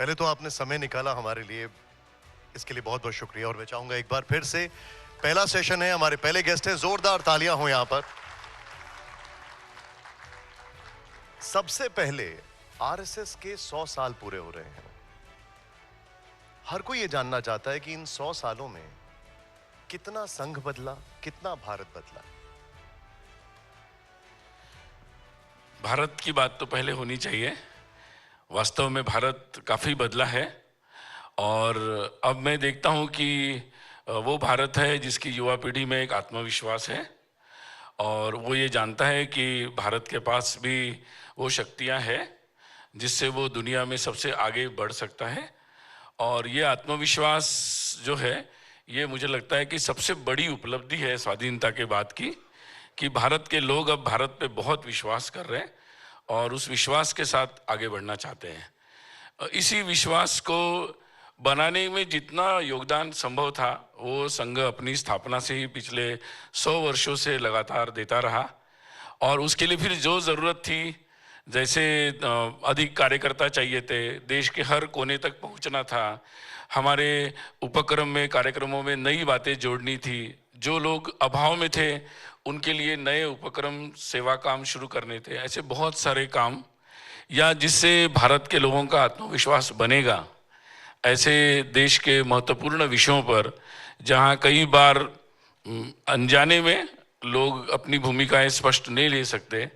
पहले तो आपने समय निकाला हमारे लिए, इसके लिए बहुत बहुत शुक्रिया। और मैं चाहूंगा एक बार फिर से, पहला सेशन है, हमारे पहले गेस्ट हैं, जोरदार तालियां हो यहां पर। सबसे पहले आरएसएस के 100 साल पूरे हो रहे हैं। हर कोई ये जानना चाहता है कि इन 100 सालों में कितना संघ बदला, कितना भारत बदला। भारत की बात तो पहले होनी चाहिए। वास्तव में भारत काफ़ी बदला है और अब मैं देखता हूँ कि वो भारत है जिसकी युवा पीढ़ी में एक आत्मविश्वास है और वो ये जानता है कि भारत के पास भी वो शक्तियाँ हैं जिससे वो दुनिया में सबसे आगे बढ़ सकता है। और ये आत्मविश्वास जो है, ये मुझे लगता है कि सबसे बड़ी उपलब्धि है स्वाधीनता के बाद की, कि भारत के लोग अब भारत पे बहुत विश्वास कर रहे हैं और उस विश्वास के साथ आगे बढ़ना चाहते हैं। इसी विश्वास को बनाने में जितना योगदान संभव था वो संघ अपनी स्थापना से ही पिछले 100 वर्षों से लगातार देता रहा और उसके लिए फिर जो ज़रूरत थी, जैसे अधिक कार्यकर्ता चाहिए थे, देश के हर कोने तक पहुंचना था, हमारे उपक्रम में कार्यक्रमों में नई बातें जोड़नी थी, जो लोग अभाव में थे उनके लिए नए उपक्रम सेवा काम शुरू करने थे, ऐसे बहुत सारे काम, या जिससे भारत के लोगों का आत्मविश्वास बनेगा, ऐसे देश के महत्वपूर्ण विषयों पर जहां कई बार अनजाने में लोग अपनी भूमिकाएं स्पष्ट नहीं ले सकते,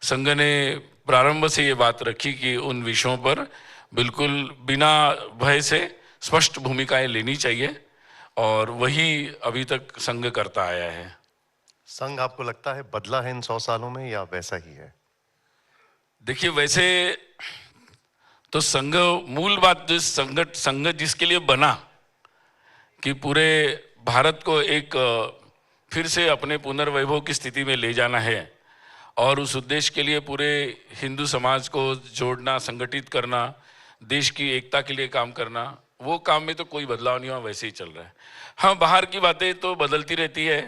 संघ ने प्रारंभ से ये बात रखी कि उन विषयों पर बिल्कुल बिना भय से स्पष्ट भूमिकाएं लेनी चाहिए और वही अभी तक संघ करता आया है। संघ आपको लगता है बदला है इन 100 सालों में या वैसा ही है? देखिए, वैसे तो संघ, मूल बात जो संघ जिसके लिए बना कि पूरे भारत को एक फिर से अपने पुनर्वैभव की स्थिति में ले जाना है और उस उद्देश्य के लिए पूरे हिंदू समाज को जोड़ना, संगठित करना, देश की एकता के लिए काम करना, वो काम में तो कोई बदलाव नहीं हुआ, वैसे ही चल रहा है। हाँ, बाहर की बातें तो बदलती रहती है,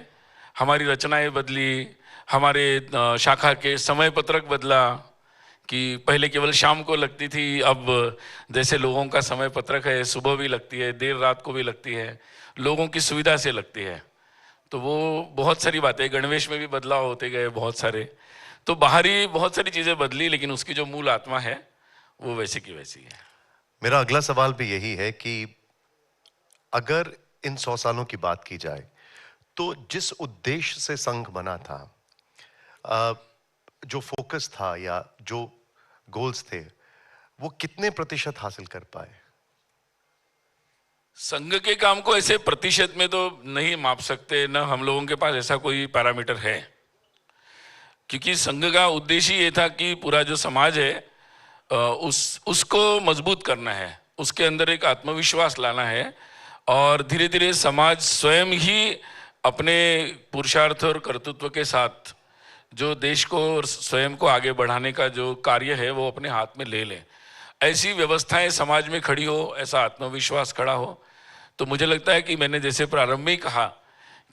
हमारी रचनाएं बदली, हमारे शाखा के समय पत्रक बदला कि पहले केवल शाम को लगती थी, अब जैसे लोगों का समय पत्रक है, सुबह भी लगती है, देर रात को भी लगती है, लोगों की सुविधा से लगती है। तो वो बहुत सारी बातें, गणवेश में भी बदलाव होते गए बहुत सारे। तो बाहरी बहुत सारी चीज़ें बदली, लेकिन उसकी जो मूल आत्मा है वो वैसी की वैसी है। मेरा अगला सवाल भी यही है कि अगर इन 100 सालों की बात की जाए तो जिस उद्देश्य से संघ बना था, जो फोकस था या जो गोल्स थे, वो कितने प्रतिशत हासिल कर पाए? संघ के काम को ऐसे प्रतिशत में तो नहीं माप सकते, न हम लोगों के पास ऐसा कोई पैरामीटर है, क्योंकि संघ का उद्देश्य ये था कि पूरा जो समाज है उसको मजबूत करना है, उसके अंदर एक आत्मविश्वास लाना है और धीरे धीरे समाज स्वयं ही अपने पुरुषार्थ और कर्तृत्व के साथ जो देश को और स्वयं को आगे बढ़ाने का जो कार्य है वो अपने हाथ में ले ले। ऐसी व्यवस्थाएं समाज में खड़ी हो, ऐसा आत्मविश्वास खड़ा हो, तो मुझे लगता है कि मैंने जैसे प्रारंभ में कहा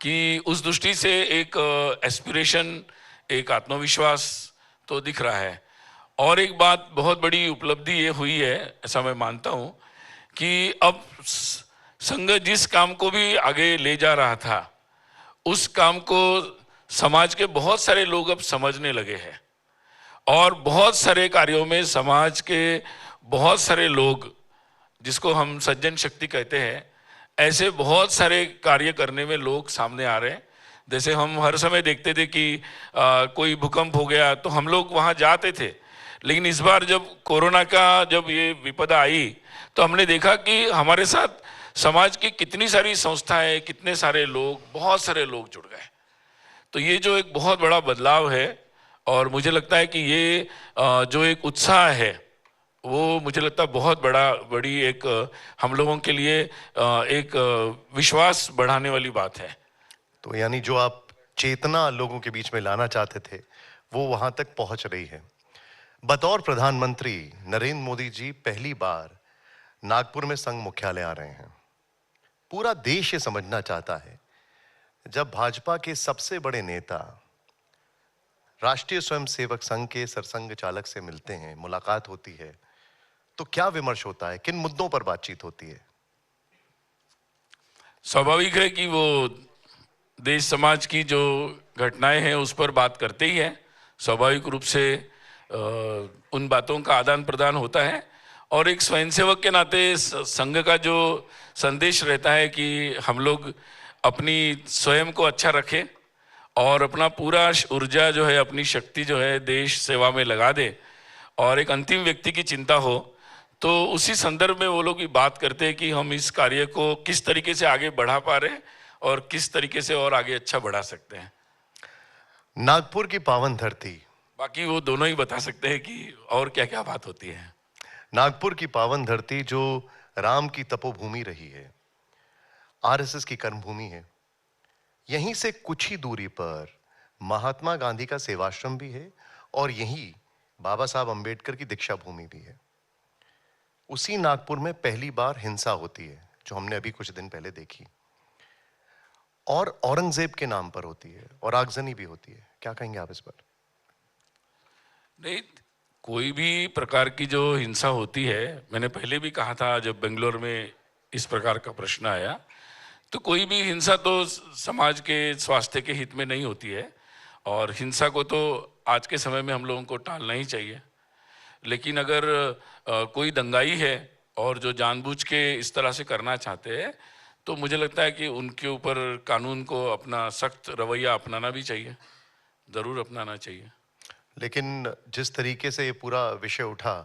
कि उस दृष्टि से एक एस्पिरेशन, एक आत्मविश्वास तो दिख रहा है। और एक बात बहुत बड़ी उपलब्धि ये हुई है, ऐसा मैं मानता हूँ, कि अब संघ जिस काम को भी आगे ले जा रहा था उस काम को समाज के बहुत सारे लोग अब समझने लगे हैं और बहुत सारे कार्यों में समाज के बहुत सारे लोग, जिसको हम सज्जन शक्ति कहते हैं, ऐसे बहुत सारे कार्य करने में लोग सामने आ रहे हैं। जैसे हम हर समय देखते थे कि कोई भूकंप हो गया तो हम लोग वहाँ जाते थे, लेकिन इस बार जब कोरोना का जब ये विपदा आई तो हमने देखा कि हमारे साथ समाज की कितनी सारी संस्थाएं, कितने सारे लोग, बहुत सारे लोग जुड़ गए। तो ये जो एक बहुत बड़ा बदलाव है और मुझे लगता है कि ये जो एक उत्साह है वो मुझे लगता है बहुत बड़ी एक हम लोगों के लिए एक विश्वास बढ़ाने वाली बात है। तो यानी जो आप चेतना लोगों के बीच में लाना चाहते थे वो वहां तक पहुंच रही है। बतौर प्रधानमंत्री नरेंद्र मोदी जी पहली बार नागपुर में संघ मुख्यालय आ रहे हैं। पूरा देश ये समझना चाहता है, जब भाजपा के सबसे बड़े नेता राष्ट्रीय स्वयंसेवक संघ के सरसंघ चालक से मिलते हैं, मुलाकात होती है, तो क्या विमर्श होता है, किन मुद्दों पर बातचीत होती है? स्वाभाविक है कि वो देश समाज की जो घटनाएं हैं उस पर बात करते ही हैं। स्वाभाविक रूप से उन बातों का आदान प्रदान होता है और एक स्वयंसेवक के नाते संघ का जो संदेश रहता है कि हम लोग अपनी स्वयं को अच्छा रखें और अपना पूरा ऊर्जा जो है, अपनी शक्ति जो है देश सेवा में लगा दे और एक अंतिम व्यक्ति की चिंता हो, तो उसी संदर्भ में वो लोग भी बात करते हैं कि हम इस कार्य को किस तरीके से आगे बढ़ा पा रहे हैं और किस तरीके से और आगे अच्छा बढ़ा सकते हैं। नागपुर की पावन धरती, बाकी वो दोनों ही बता सकते हैं कि और क्या क्या बात होती है। नागपुर की पावन धरती जो राम की तपोभूमि रही है, आरएसएस की कर्मभूमि है। यहीं से कुछ ही दूरी पर महात्मा गांधी का सेवाश्रम भी है और यहीं बाबा साहब अंबेडकर की दीक्षा भूमि भी है। उसी नागपुर में पहली बार हिंसा होती है, जो हमने अभी कुछ दिन पहले देखी, और औरंगजेब के नाम पर होती है और आगजनी भी होती है। क्या कहेंगे आप इस पर? नहीं, कोई भी प्रकार की जो हिंसा होती है, मैंने पहले भी कहा था जब बेंगलोर में इस प्रकार का प्रश्न आया, तो कोई भी हिंसा तो समाज के स्वास्थ्य के हित में नहीं होती है और हिंसा को तो आज के समय में हम लोगों को टालना ही चाहिए। लेकिन अगर कोई दंगाई है और जो जानबूझ के इस तरह से करना चाहते हैं, तो मुझे लगता है कि उनके ऊपर कानून को अपना सख्त रवैया अपनाना भी चाहिए, ज़रूर अपनाना चाहिए। लेकिन जिस तरीके से ये पूरा विषय उठा,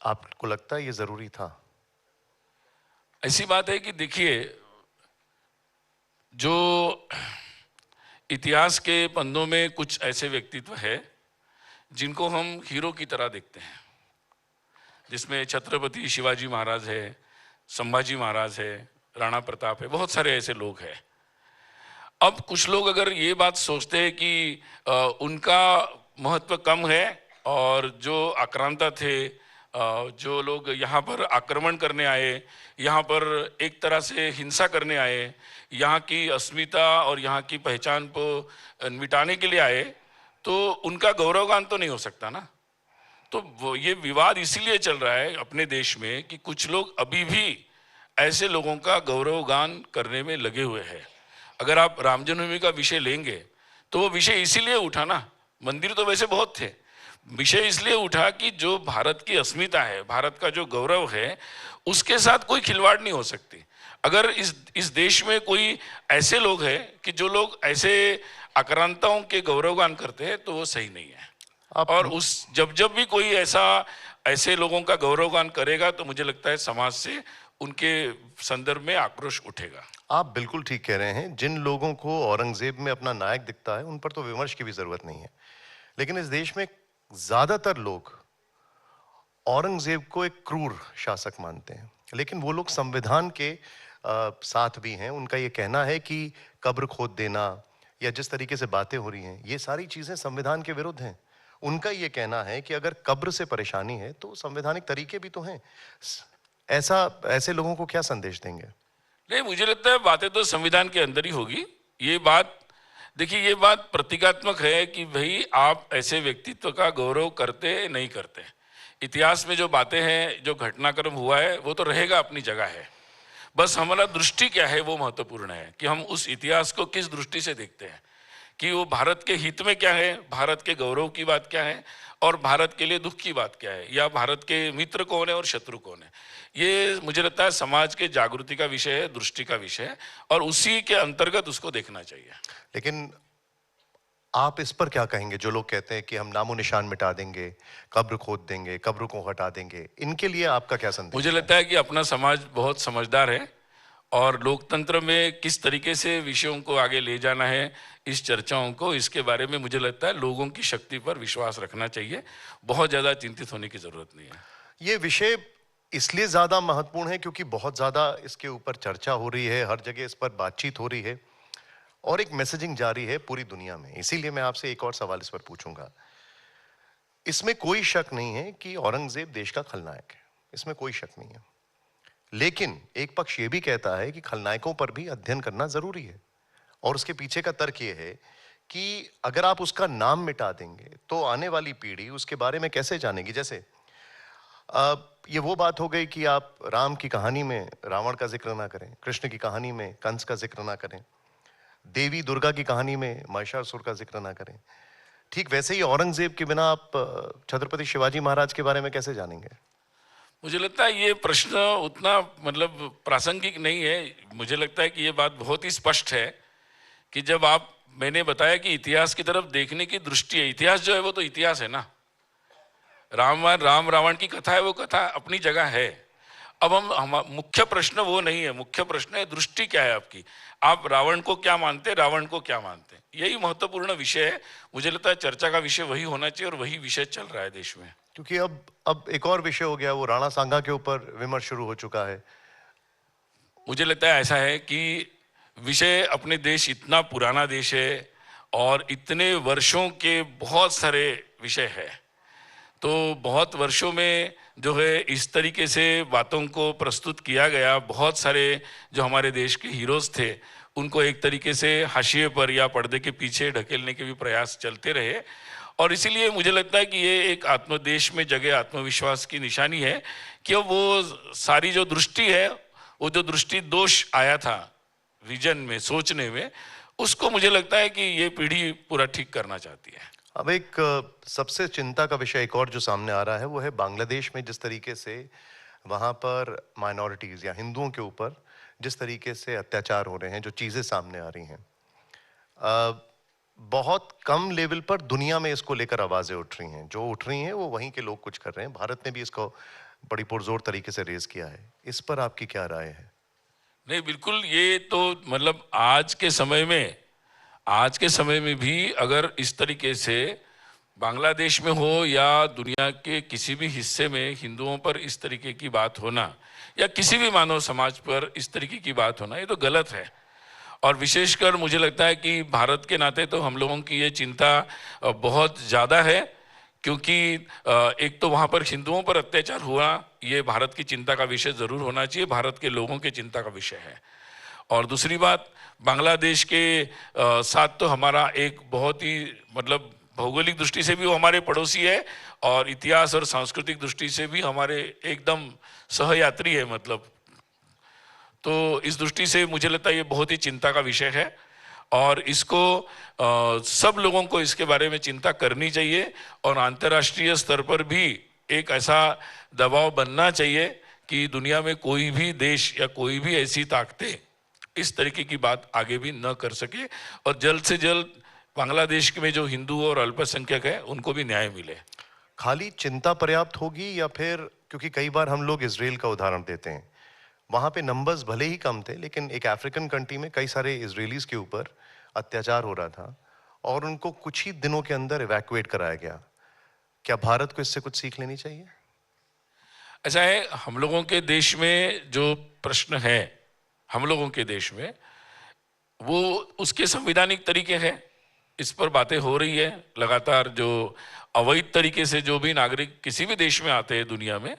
आपको लगता है ये जरूरी था? ऐसी बात है कि देखिए, जो इतिहास के पन्नों में कुछ ऐसे व्यक्तित्व है जिनको हम हीरो की तरह देखते हैं, जिसमें छत्रपति शिवाजी महाराज है, संभाजी महाराज है, राणा प्रताप है, बहुत सारे ऐसे लोग हैं। अब कुछ लोग अगर ये बात सोचते हैं कि उनका महत्व कम है और जो आक्रांता थे, जो लोग यहाँ पर आक्रमण करने आए, यहाँ पर एक तरह से हिंसा करने आए, यहाँ की अस्मिता और यहाँ की पहचान को मिटाने के लिए आए, तो उनका गौरवगान तो नहीं हो सकता ना। तो ये विवाद इसीलिए चल रहा है अपने देश में कि कुछ लोग अभी भी ऐसे लोगों का गौरवगान करने में लगे हुए हैं। अगर आप राम जन्मभूमि का विषय लेंगे तो वो विषय इसीलिए उठा ना, मंदिर तो वैसे बहुत थे, विषय इसलिए उठा कि जो भारत की अस्मिता है, भारत का जो गौरव है, उसके साथ कोई खिलवाड़ नहीं हो सकती। अगर इस देश में कोई ऐसे लोग हैं कि जो लोग ऐसे आक्रांताओं के गौरवगान करते हैं, तो वो सही नहीं है। आप और उस जब जब भी कोई ऐसे लोगों का गौरवगान करेगा, तो मुझे लगता है समाज से उनके संदर्भ में आक्रोश उठेगा। आप बिल्कुल ठीक कह रहे हैं। जिन लोगों को औरंगजेब में अपना नायक दिखता है, उन पर तो विमर्श की भी जरूरत नहीं है। लेकिन इस देश में ज्यादातर लोग औरंगजेब को एक क्रूर शासक मानते हैं, लेकिन वो लोग संविधान के साथ भी हैं। उनका ये कहना है कि कब्र खोद देना या जिस तरीके से बातें हो रही हैं, ये सारी चीजें संविधान के विरुद्ध हैं। उनका ये कहना है कि अगर कब्र से परेशानी है तो संवैधानिक तरीके भी तो हैं। ऐसे लोगों को क्या संदेश देंगे? नहीं, मुझे लगता है बातें तो संविधान के अंदर ही होगी। ये बात देखिए, ये बात प्रतीकात्मक है कि भाई आप ऐसे व्यक्तित्व का गौरव करते नहीं करते। इतिहास में जो बातें हैं, जो घटनाक्रम हुआ है, वो तो रहेगा, अपनी जगह है। बस हमारा दृष्टि क्या है वो महत्वपूर्ण है कि हम उस इतिहास को किस दृष्टि से देखते हैं, कि वो भारत के हित में क्या है, भारत के गौरव की बात क्या है और भारत के लिए दुख की बात क्या है, या भारत के मित्र कौन है और शत्रु कौन है। ये मुझे लगता है समाज के जागृति का विषय है, दृष्टि का विषय है और उसी के अंतर्गत उसको देखना चाहिए। लेकिन आप इस पर क्या कहेंगे, जो लोग कहते हैं कि हम नामो निशान मिटा देंगे, कब्र खोद देंगे, कब्र को हटा देंगे? इनके लिए आपका क्या संदेश मुझे है? लगता है कि अपना समाज बहुत समझदार है और लोकतंत्र में किस तरीके से विषयों को आगे ले जाना है, इस चर्चाओं को, इसके बारे में मुझे लगता है लोगों की शक्ति पर विश्वास रखना चाहिए। बहुत ज़्यादा चिंतित होने की ज़रूरत नहीं है। ये विषय इसलिए ज्यादा महत्वपूर्ण है क्योंकि बहुत ज्यादा इसके ऊपर चर्चा हो रही है, हर जगह इस पर बातचीत हो रही है और एक मैसेजिंग जारी है पूरी दुनिया में। इसीलिए मैं आपसे एक और सवाल इस पर पूछूंगा। इसमें कोई शक नहीं है कि औरंगजेब देश का खलनायक है, इसमें कोई शक नहीं है। लेकिन एक पक्ष ये भी कहता है कि खलनायकों पर भी अध्ययन करना जरूरी है और उसके पीछे का तर्क ये है कि अगर आप उसका नाम मिटा देंगे तो आने वाली पीढ़ी उसके बारे में कैसे जानेगी। जैसे ये वो बात हो गई कि आप राम की कहानी में रावण का जिक्र ना करें, कृष्ण की कहानी में कंस का जिक्र ना करें, देवी दुर्गा की कहानी में महिषासुर का जिक्र ना करें। ठीक वैसे ही औरंगजेब के बिना आप छत्रपति शिवाजी महाराज के बारे में कैसे जानेंगे? मुझे लगता है ये प्रश्न उतना मतलब प्रासंगिक नहीं है। मुझे लगता है कि ये बात बहुत ही स्पष्ट है कि जब आप मैंने बताया कि इतिहास की तरफ देखने की दृष्टि है, इतिहास जो है वो तो इतिहास है ना। राम रावण की कथा है, वो कथा अपनी जगह है। अब हम मुख्य प्रश्न वो नहीं है, मुख्य प्रश्न है दृष्टि क्या है आपकी। आप रावण को क्या मानते, रावण को क्या मानते, यही महत्वपूर्ण विषय है। मुझे लगता है चर्चा का विषय वही होना चाहिए और वही विषय चल रहा है देश में। क्योंकि अब एक और विषय हो गया, वो राणा सांगा के ऊपर विमर्श शुरू हो चुका है। मुझे लगता है ऐसा है कि विषय अपने देश इतना पुराना देश है और इतने वर्षों के बहुत सारे विषय है, तो बहुत वर्षों में जो है इस तरीके से बातों को प्रस्तुत किया गया। बहुत सारे जो हमारे देश के हीरोज थे उनको एक तरीके से हाशिए पर या पर्दे के पीछे ढकेलने के भी प्रयास चलते रहे, और इसीलिए मुझे लगता है कि ये एक आत्मदेश में जगे आत्मविश्वास की निशानी है कि वो सारी जो दृष्टि है, वो जो दृष्टि दोष आया था विजन में, सोचने में, उसको मुझे लगता है कि ये पीढ़ी पूरा ठीक करना चाहती है। अब एक सबसे चिंता का विषय एक और जो सामने आ रहा है वो है बांग्लादेश में जिस तरीके से वहाँ पर माइनॉरिटीज या हिंदुओं के ऊपर जिस तरीके से अत्याचार हो रहे हैं, जो चीज़ें सामने आ रही हैं। बहुत कम लेवल पर दुनिया में इसको लेकर आवाज़ें उठ रही हैं, जो उठ रही हैं वो वहीं के लोग कुछ कर रहे हैं। भारत ने भी इसको बड़ी पुरजोर तरीके से रेज किया है। इस पर आपकी क्या राय है? नहीं, बिल्कुल, ये तो मतलब आज के समय में भी अगर इस तरीके से बांग्लादेश में हो या दुनिया के किसी भी हिस्से में हिंदुओं पर इस तरीके की बात होना या किसी भी मानव समाज पर इस तरीके की बात होना, ये तो गलत है। और विशेषकर मुझे लगता है कि भारत के नाते तो हम लोगों की ये चिंता बहुत ज़्यादा है, क्योंकि एक तो वहाँ पर हिंदुओं पर अत्याचार हुआ, ये भारत की चिंता का विषय ज़रूर होना चाहिए, भारत के लोगों की चिंता का विषय है। और दूसरी बात, बांग्लादेश के साथ तो हमारा एक बहुत ही मतलब भौगोलिक दृष्टि से भी वो हमारे पड़ोसी है और इतिहास और सांस्कृतिक दृष्टि से भी हमारे एकदम सहयात्री है मतलब। तो इस दृष्टि से मुझे लगता है ये बहुत ही चिंता का विषय है और इसको सब लोगों को इसके बारे में चिंता करनी चाहिए और अंतर्राष्ट्रीय स्तर पर भी एक ऐसा दबाव बनना चाहिए कि दुनिया में कोई भी देश या कोई भी ऐसी ताकतें इस तरीके की बात आगे भी न कर सके और जल्द से जल्द बांग्लादेश में जो हिंदू और अल्पसंख्यक है उनको भी न्याय मिले। खाली चिंता पर्याप्त होगी या फिर, क्योंकि कई बार हम लोग इजराइल का उदाहरण देते हैं, वहाँ पे नंबर्स भले ही कम थे लेकिन एक अफ्रीकन कंट्री में कई सारे इजरायलीज के ऊपर अत्याचार हो रहा था और उनको कुछ ही दिनों के अंदर इवैक्यूएट कराया गया। क्या भारत को इससे कुछ सीख लेनी चाहिए? ऐसा है, हम लोगों के देश में जो प्रश्न है, हम लोगों के देश में वो उसके संवैधानिक तरीके हैं, इस पर बातें हो रही है लगातार। जो अवैध तरीके से जो भी नागरिक किसी भी देश में आते हैं दुनिया में,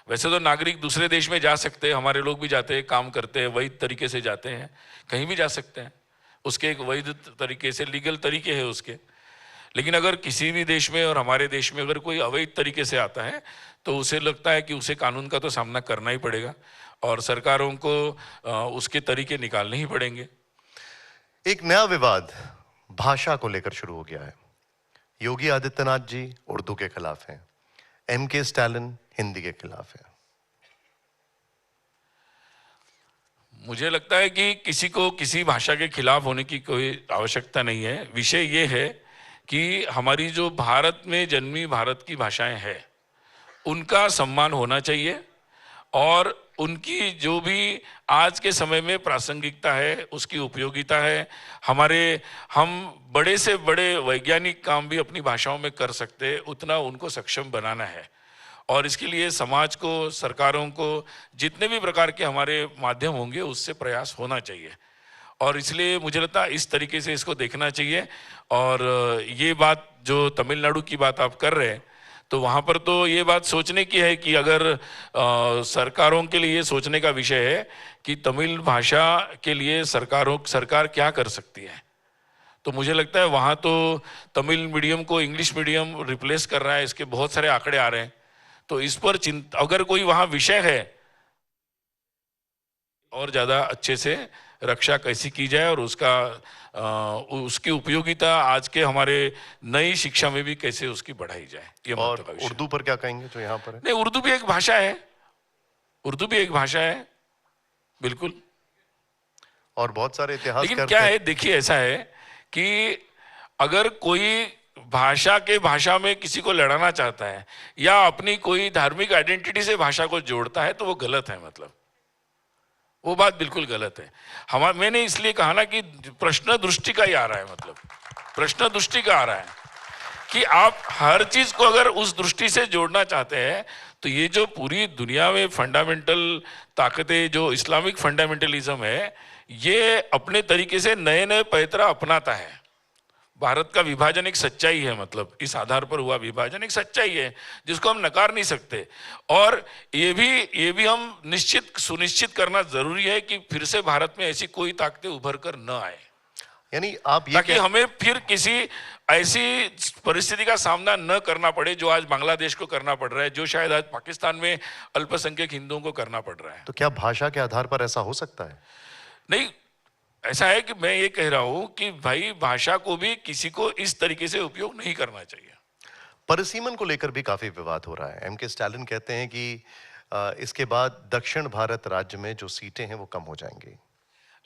वैसे तो नागरिक दूसरे देश में जा सकते हैं, हमारे लोग भी जाते हैं, काम करते हैं, वैध तरीके से जाते हैं, कहीं भी जा सकते हैं, उसके एक वैध तरीके से लीगल तरीके हैं उसके। लेकिन अगर किसी भी देश में और हमारे देश में अगर कोई अवैध तरीके से आता है तो उसे लगता है कि उसे कानून का तो सामना करना ही पड़ेगा और सरकारों को उसके तरीके निकालने ही पड़ेंगे। एक नया विवाद भाषा को लेकर शुरू हो गया है। योगी आदित्यनाथ जी उर्दू के खिलाफ हैं, MK स्टालिन हिंदी के खिलाफ है। मुझे लगता है कि किसी को किसी भाषा के खिलाफ होने की कोई आवश्यकता नहीं है। विषय ये है कि हमारी जो भारत में जन्मी भारत की भाषाएं हैं उनका सम्मान होना चाहिए और उनकी जो भी आज के समय में प्रासंगिकता है, उसकी उपयोगिता है। हम बड़े से बड़े वैज्ञानिक काम भी अपनी भाषाओं में कर सकते हैं, उतना उनको सक्षम बनाना है और इसके लिए समाज को, सरकारों को, जितने भी प्रकार के हमारे माध्यम होंगे उससे प्रयास होना चाहिए और इसलिए मुझे लगता है इस तरीके से इसको देखना चाहिए। और ये बात जो तमिलनाडु की बात आप कर रहे हैं, तो वहाँ पर तो ये बात सोचने की है कि अगर सरकारों के लिए सोचने का विषय है कि तमिल भाषा के लिए सरकार क्या कर सकती है। तो मुझे लगता है वहाँ तो तमिल मीडियम को इंग्लिश मीडियम रिप्लेस कर रहा है, इसके बहुत सारे आंकड़े आ रहे हैं। तो इस पर चिंता, अगर कोई वहां विषय है और ज्यादा अच्छे से रक्षा कैसी की जाए और उसकी उपयोगिता आज के हमारे नई शिक्षा में भी कैसे उसकी बढ़ाई जाए, ये और महत्व का विषय। उर्दू पर क्या कहेंगे जो यहाँ पर है? नहीं, उर्दू भी एक भाषा है, उर्दू भी एक भाषा है, बिल्कुल। और बहुत सारे इतिहास लेकिन क्या है, देखिए ऐसा है कि अगर कोई भाषा में किसी को लड़ाना चाहता है या अपनी कोई धार्मिक आइडेंटिटी से भाषा को जोड़ता है तो वो गलत है, मतलब वो बात बिल्कुल गलत है। मैंने इसलिए कहा ना कि प्रश्न दृष्टि का ही आ रहा है, मतलब प्रश्न दृष्टि का आ रहा है कि आप हर चीज को अगर उस दृष्टि से जोड़ना चाहते हैं तो ये जो पूरी दुनिया में फंडामेंटल ताकतें, जो इस्लामिक फंडामेंटलिज्म है, ये अपने तरीके से नए नए पैतरा अपनाता है। भारत का विभाजन एक सच्चाई है, मतलब इस आधार पर हुआ विभाजन एक सच्चाई है जिसको हम नकार नहीं सकते। और ये भी हम सुनिश्चित करना जरूरी है कि फिर से भारत में ऐसी कोई ताकतें उभर कर न आए, यानी आप ये ताकि हमें फिर किसी ऐसी परिस्थिति का सामना न करना पड़े जो आज बांग्लादेश को करना पड़ रहा है, जो शायद आज पाकिस्तान में अल्पसंख्यक हिंदुओं को करना पड़ रहा है। तो क्या भाषा के आधार पर ऐसा हो सकता है? नहीं, ऐसा है कि मैं ये कह रहा हूं कि भाई भाषा को भी किसी को इस तरीके से उपयोग नहीं करना चाहिए। परिसीमन को लेकर भी काफी विवाद हो रहा है। एम के स्टालिन कहते हैं कि इसके बाद दक्षिण भारत राज्य में जो सीटें हैं वो कम हो जाएंगी।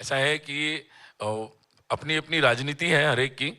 ऐसा है कि अपनी अपनी राजनीति है हर एक की,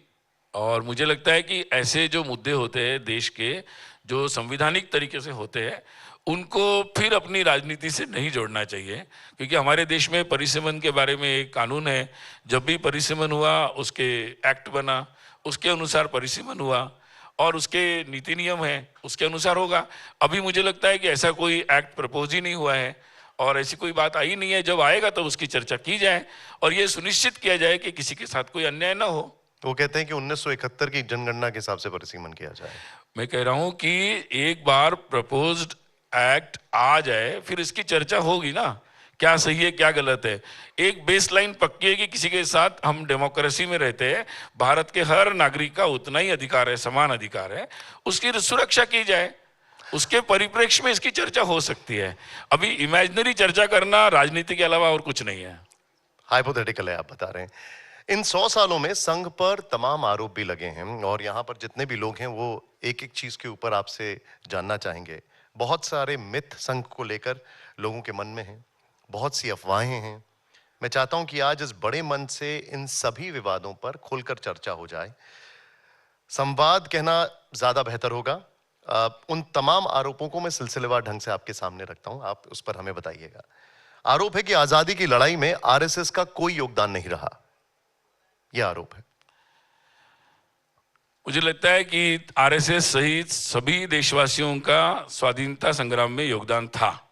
और मुझे लगता है कि ऐसे जो मुद्दे होते हैं देश के, जो संविधानिक तरीके से होते हैं, उनको फिर अपनी राजनीति से नहीं जोड़ना चाहिए, क्योंकि हमारे देश में परिसीमन के बारे में एक कानून है। जब भी परिसीमन हुआ, उसके एक्ट बना, उसके अनुसार परिसीमन हुआ और उसके नीति नियम है, उसके अनुसार होगा। अभी मुझे लगता है कि ऐसा कोई एक्ट प्रपोज ही नहीं हुआ है और ऐसी कोई बात आई नहीं है। जब आएगा तो उसकी चर्चा की जाए और ये सुनिश्चित किया जाए कि किसी के साथ कोई अन्याय ना हो। वो कहते हैं कि 1971 की जनगणना के हिसाब से परिसीमन किया जाए। मैं कह रहा हूं कि एक बार प्रपोज्ड एक्ट आ जाए फिर इसकी चर्चा होगी ना, क्या सही है क्या गलत है। एक बेसलाइन पक्की है कि किसी के साथ हम डेमोक्रेसी में रहते हैं, भारत के हर नागरिक का उतना ही अधिकार है, समान अधिकार है, उसकी सुरक्षा की जाए। उसके परिप्रेक्ष्य में इसकी चर्चा हो सकती है। अभी इमेजिनरी चर्चा करना राजनीति के अलावा और कुछ नहीं है, हाइपोथेटिकल है आप बता रहे हैं। इन 100 सालों में संघ पर तमाम आरोप भी लगे हैं और यहाँ पर जितने भी लोग हैं वो एक एक चीज के ऊपर आपसे जानना चाहेंगे। बहुत सारे मिथ संघ को लेकर लोगों के मन में हैं, बहुत सी अफवाहें हैं। मैं चाहता हूं कि आज इस बड़े मन से इन सभी विवादों पर खुलकर चर्चा हो जाए। संवाद कहना ज्यादा बेहतर होगा। उन तमाम आरोपों को मैं सिलसिलेवार ढंग से आपके सामने रखता हूं, आप उस पर हमें बताइएगा। आरोप है कि आजादी की लड़ाई में आरएसएस का कोई योगदान नहीं रहा, यह आरोप है। मुझे लगता है कि आरएसएस सहित सभी देशवासियों का स्वाधीनता संग्राम में योगदान था।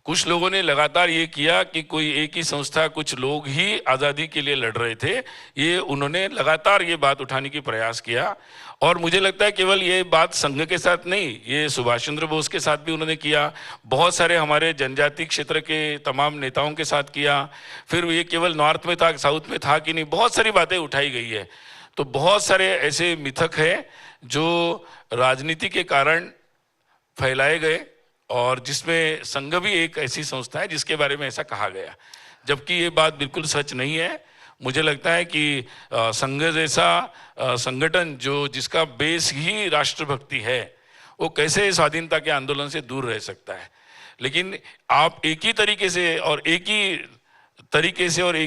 कुछ लोगों ने लगातार ये किया कि कोई एक ही संस्था, कुछ लोग ही आज़ादी के लिए लड़ रहे थे, ये उन्होंने लगातार ये बात उठाने की प्रयास किया। और मुझे लगता है केवल ये बात संघ के साथ नहीं, ये सुभाष चंद्र बोस के साथ भी उन्होंने किया, बहुत सारे हमारे जनजाति क्षेत्र के तमाम नेताओं के साथ किया। फिर ये केवल नॉर्थ में था, साउथ में था कि नहीं, बहुत सारी बातें उठाई गई है। तो बहुत सारे ऐसे मिथक हैं जो राजनीति के कारण फैलाए गए और जिसमें संघ भी एक ऐसी संस्था है जिसके बारे में ऐसा कहा गया, जबकि ये बात बिल्कुल सच नहीं है। मुझे लगता है कि संघ जैसा संगठन जिसका बेस ही राष्ट्रभक्ति है, वो कैसे स्वाधीनता के आंदोलन से दूर रह सकता है। लेकिन आप एक ही तरीके से और एक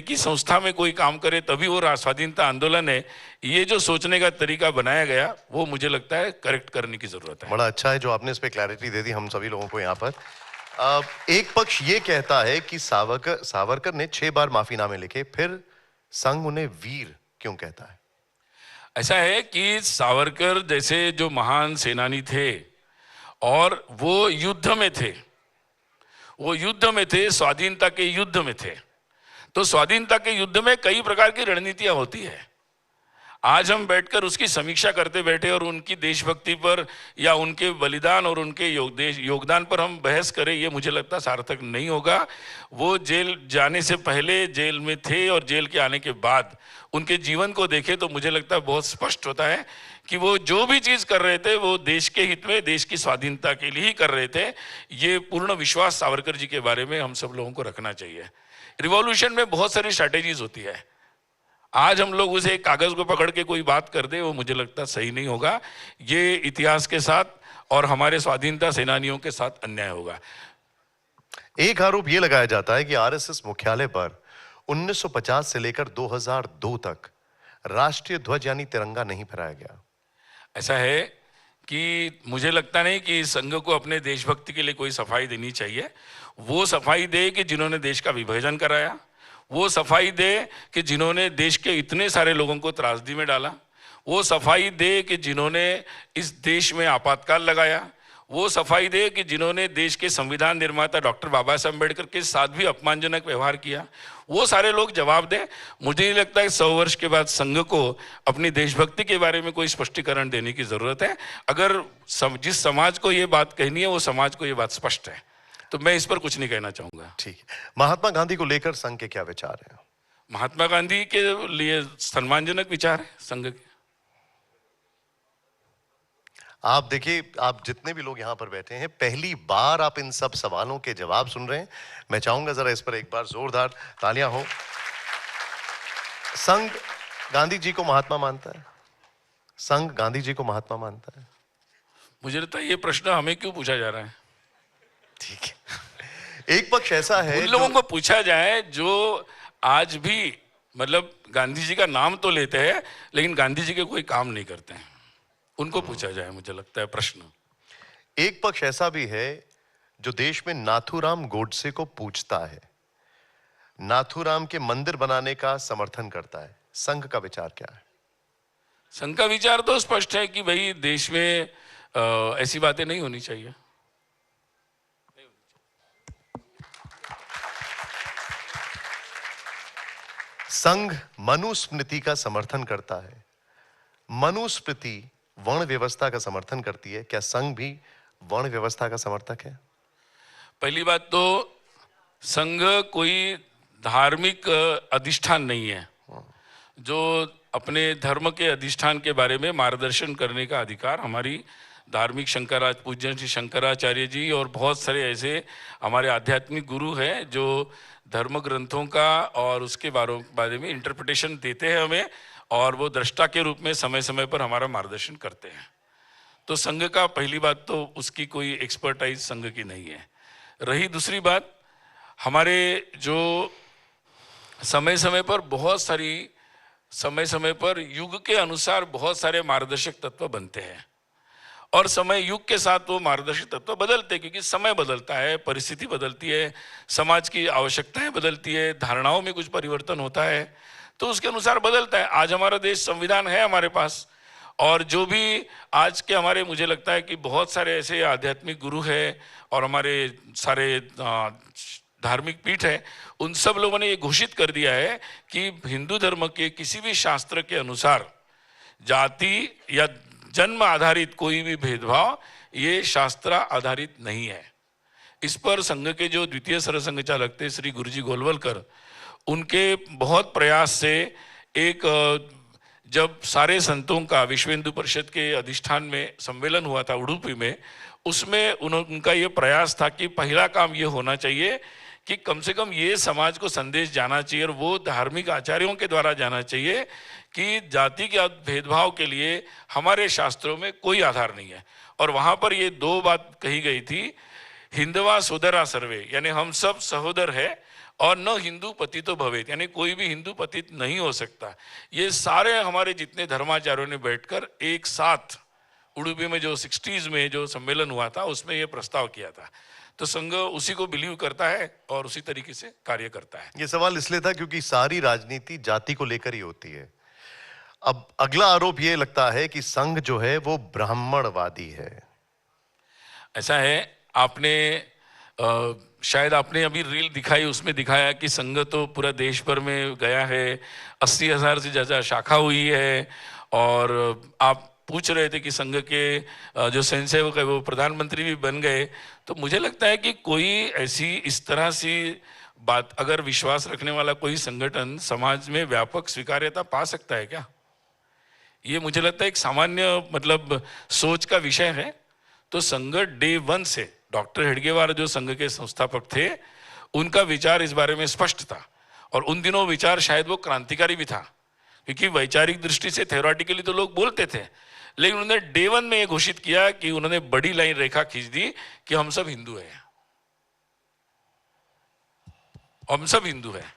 ही संस्था में कोई काम करे तभी वो स्वाधीनता आंदोलन है, ये जो सोचने का तरीका बनाया गया वो मुझे लगता है करेक्ट करने की जरूरत है। बड़ा अच्छा है जो आपने इस पे क्लैरिटी दे दी हम सभी लोगों को यहाँ पर। एक पक्ष ये कहता है कि सावरकर ने 6 बार माफीनामे लिखे, फिर संघ उन्हें वीर क्यों कहता है? ऐसा है कि सावरकर जैसे जो महान सेनानी थे और वो युद्ध में थे, स्वाधीनता के युद्ध में थे। तो स्वाधीनता के युद्ध में कई प्रकार की रणनीतियां होती है। आज हम बैठकर उसकी समीक्षा करते बैठे और उनकी देशभक्ति पर या उनके बलिदान और उनके योगदान पर हम बहस करें, ये मुझे लगता सार्थक नहीं होगा। वो जेल जाने से पहले जेल में थे और जेल के आने के बाद उनके जीवन को देखें तो मुझे लगता है बहुत स्पष्ट होता है कि वो जो भी चीज कर रहे थे वो देश के हित में, देश की स्वाधीनता के लिए ही कर रहे थे। ये पूर्ण विश्वास सावरकर जी के बारे में हम सब लोगों को रखना चाहिए। रिवॉल्यूशन में बहुत सारी स्ट्रैटेजीज होती है। आज हम लोग उसे एक कागज को पकड़ के कोई बात कर दे, वो मुझे लगता सही नहीं होगा। ये इतिहास के साथ और हमारे स्वाधीनता सेनानियों के साथ अन्याय होगा। एक आरोप यह लगाया जाता है कि आरएसएस मुख्यालय पर 1950 से लेकर 2002 तक राष्ट्रीय ध्वज यानी तिरंगा नहीं फहराया गया। ऐसा है कि मुझे लगता नहीं कि संघ को अपने देशभक्ति के लिए कोई सफाई देनी चाहिए। वो सफाई दे कि जिन्होंने देश का विभाजन कराया, वो सफाई दे कि जिन्होंने देश के इतने सारे लोगों को त्रासदी में डाला, वो सफाई दे कि जिन्होंने इस देश में आपातकाल लगाया, वो सफाई दे कि जिन्होंने देश के संविधान निर्माता डॉक्टर बाबा साहब अम्बेडकर के साथ भी अपमानजनक व्यवहार किया, वो सारे लोग जवाब दें। मुझे नहीं लगता है 100 वर्ष के बाद संघ को अपनी देशभक्ति के बारे में कोई स्पष्टीकरण देने की जरूरत है। अगर जिस समाज को ये बात कहनी है वो समाज को ये बात स्पष्ट है, तो मैं इस पर कुछ नहीं कहना चाहूंगा। ठीक है, महात्मा गांधी को लेकर संघ के क्या विचार हैं? महात्मा गांधी के लिए सम्मानजनक विचार है संघ के। आप देखिए, आप जितने भी लोग यहां पर बैठे हैं, पहली बार आप इन सब सवालों के जवाब सुन रहे हैं। मैं चाहूंगा जरा इस पर एक बार जोरदार तालियां हो। संघ गांधी जी को महात्मा मानता है? संघ गांधी जी को महात्मा मानता है? मुझे लगता है ये प्रश्न हमें क्यों पूछा जा रहा है? ठीक है, एक पक्ष ऐसा है उन लोगों को पूछा जाए जो आज भी मतलब गांधी जी का नाम तो लेते हैं लेकिन गांधी जी के कोई काम नहीं करते हैं, उनको पूछा जाए मुझे लगता है प्रश्न। एक पक्ष ऐसा भी है जो देश में नाथूराम गोडसे को पूछता है, नाथूराम के मंदिर बनाने का समर्थन करता है। संघ का विचार क्या है? संघ का विचार तो स्पष्ट है कि भाई देश में ऐसी बातें नहीं होनी चाहिए। संघ मनुस्मृति का समर्थन करता है। मनुस्मृति वर्ण व्यवस्था का समर्थन करती है। क्या संघ भी वर्ण व्यवस्था का समर्थक है? पहली बात तो संघ कोई धार्मिक अधिष्ठान नहीं है जो अपने धर्म के अधिष्ठान के बारे में मार्गदर्शन करने का अधिकार हमारी धार्मिक पूज्य श्री शंकराचार्य जी और बहुत सारे ऐसे हमारे आध्यात्मिक गुरु हैं जो धर्म ग्रंथों का और उसके बारे में इंटरप्रिटेशन देते हैं हमें, और वो दृष्टा के रूप में समय समय पर हमारा मार्गदर्शन करते हैं। तो संघ का पहली बात तो उसकी कोई एक्सपर्टाइज संघ की नहीं है। रही दूसरी बात, हमारे जो समय समय पर युग के अनुसार बहुत सारे मार्गदर्शक तत्व बनते हैं और समय युग के साथ वो मार्गदर्शक तत्व बदलते हैं क्योंकि समय बदलता है, परिस्थिति बदलती है, समाज की आवश्यकताएं बदलती है, धारणाओं में कुछ परिवर्तन होता है, तो उसके अनुसार बदलता है। आज हमारा देश संविधान है हमारे पास, और जो भी आज के हमारे मुझे लगता है कि बहुत सारे ऐसे आध्यात्मिक गुरु हैं और हमारे सारे धार्मिक पीठ है, उन सब लोगों ने ये घोषित कर दिया है कि हिंदू धर्म के किसी भी शास्त्र के अनुसार जाति या जन्म आधारित कोई भी भेदभाव ये शास्त्र आधारित नहीं है। इस पर संघ के जो द्वितीय सरसंघ चालक थे श्री गुरुजी गोलवलकर, उनके बहुत प्रयास से एक जब सारे संतों का विश्व हिंदू परिषद के अधिष्ठान में सम्मेलन हुआ था उडुपी में, उसमें उनका ये प्रयास था कि पहला काम ये होना चाहिए कि कम से कम ये समाज को संदेश जाना चाहिए और वो धार्मिक आचार्यों के द्वारा जाना चाहिए कि जाति के भेदभाव के लिए हमारे शास्त्रों में कोई आधार नहीं है। और वहाँ पर ये दो बात कही गई थी, हिंदवा सोदरा सर्वे, यानी हम सब सहोदर है, और न हिंदू पतितो भवेत, यानी कोई भी हिंदू पतित नहीं हो सकता। ये सारे हमारे जितने धर्माचार्यों ने बैठकर एक साथ उडुपी में जो 60s में जो सम्मेलन हुआ था उसमें ये प्रस्ताव किया था। तो संघ उसी को बिलीव करता है और उसी तरीके से कार्य करता है। ये सवाल इसलिए था क्योंकि सारी राजनीति जाति को लेकर ही होती है। अब अगला आरोप ये लगता है कि संघ जो है वो ब्राह्मणवादी है। ऐसा है, आपने शायद आपने अभी रील दिखाई, उसमें दिखाया कि संघ तो पूरा देश भर में गया है, 80,000 से ज़्यादा शाखा हुई है, और आप पूछ रहे थे कि संघ के जो स्वयंसेवक है वो प्रधानमंत्री भी बन गए। तो मुझे लगता है कि कोई ऐसी इस तरह सी बात अगर विश्वास रखने वाला कोई संगठन समाज में व्यापक स्वीकार्यता पा सकता है क्या? ये मुझे लगता है एक सामान्य मतलब सोच का विषय है। तो संघ डे वन से डॉक्टर हेडगेवार जो संघ के संस्थापक थे, उनका विचार इस बारे में स्पष्ट था, और उन दिनों विचार शायद वो क्रांतिकारी भी था, क्योंकि वैचारिक दृष्टि से थ्योरेटिकली तो लोग बोलते थे, लेकिन उन्होंने डे वन में ये घोषित किया कि उन्होंने बड़ी लाइन रेखा खींच दी कि हम सब हिंदू हैं, हम सब हिंदू हैं।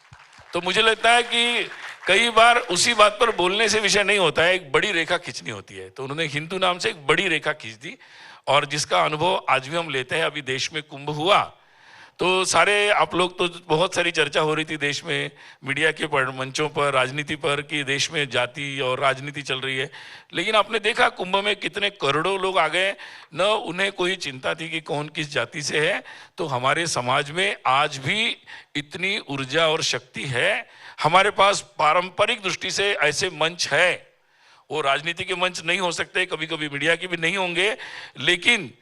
तो मुझे लगता है कि कई बार उसी बात पर बोलने से विषय नहीं होता है, एक बड़ी रेखा खींचनी होती है। तो उन्होंने हिंदू नाम से एक बड़ी रेखा खींच दी, और जिसका अनुभव आज भी हम लेते हैं। अभी देश में कुंभ हुआ तो सारे आप लोग, तो बहुत सारी चर्चा हो रही थी देश में, मीडिया के मंचों पर, राजनीति पर, कि देश में जाति और राजनीति चल रही है। लेकिन आपने देखा कुंभ में कितने करोड़ों लोग आ गए, न उन्हें कोई चिंता थी कि कौन किस जाति से है। तो हमारे समाज में आज भी इतनी ऊर्जा और शक्ति है। हमारे पास पारंपरिक दृष्टि से ऐसे मंच है, वो राजनीति के मंच नहीं हो सकते, कभी कभी मीडिया के भी नहीं होंगे, लेकिन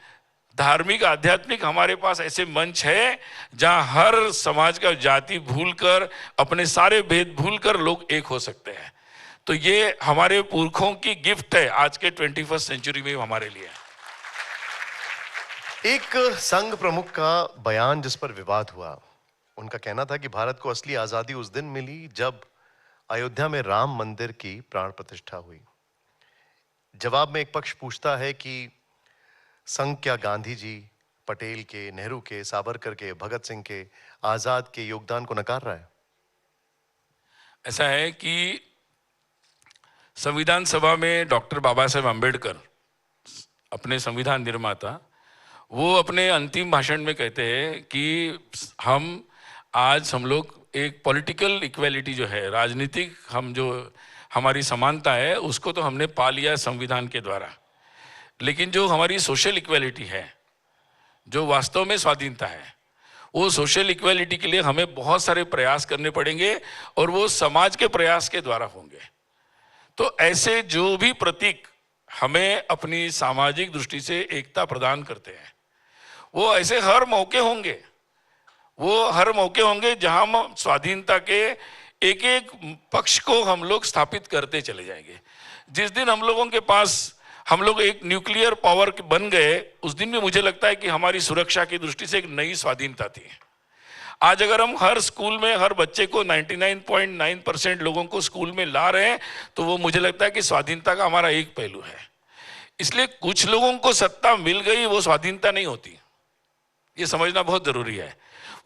धार्मिक आध्यात्मिक हमारे पास ऐसे मंच है जहां हर समाज का जाति भूलकर, अपने सारे भेद भूलकर लोग एक हो सकते हैं। तो ये हमारे पुरखों की गिफ्ट है आज के 21st सेंचुरी में हमारे लिए। एक संघ प्रमुख का बयान जिस पर विवाद हुआ, उनका कहना था कि भारत को असली आजादी उस दिन मिली जब अयोध्या में राम मंदिर की प्राण प्रतिष्ठा हुई। जवाब में एक पक्ष पूछता है कि संघ क्या गांधी जी, पटेल के, नेहरू के, सावरकर के, भगत सिंह के, आजाद के योगदान को नकार रहा है? ऐसा है कि संविधान सभा में डॉक्टर बाबा साहेब अम्बेडकर, अपने संविधान निर्माता, वो अपने अंतिम भाषण में कहते हैं कि हम लोग एक पॉलिटिकल इक्वेलिटी जो है, राजनीतिक हम जो हमारी समानता है, उसको तो हमने पा लिया संविधान के द्वारा, लेकिन जो हमारी सोशल इक्वेलिटी है, जो वास्तव में स्वाधीनता है, वो सोशल इक्वेलिटी के लिए हमें बहुत सारे प्रयास करने पड़ेंगे, और वो समाज के प्रयास के द्वारा होंगे। तो ऐसे जो भी प्रतीक हमें अपनी सामाजिक दृष्टि से एकता प्रदान करते हैं, वो ऐसे हर मौके होंगे, वो हर मौके होंगे जहां हम स्वाधीनता के एक एक पक्ष को हम लोग स्थापित करते चले जाएंगे। जिस दिन हम लोग एक न्यूक्लियर पावर बन गए, उस दिन भी मुझे लगता है कि हमारी सुरक्षा की दृष्टि से एक नई स्वाधीनता थी। आज अगर हम हर स्कूल में हर बच्चे को 99.9% लोगों को स्कूल में ला रहे हैं, तो वो मुझे लगता है कि स्वाधीनता का हमारा एक पहलू है। इसलिए कुछ लोगों को सत्ता मिल गई, वो स्वाधीनता नहीं होती, ये समझना बहुत जरूरी है।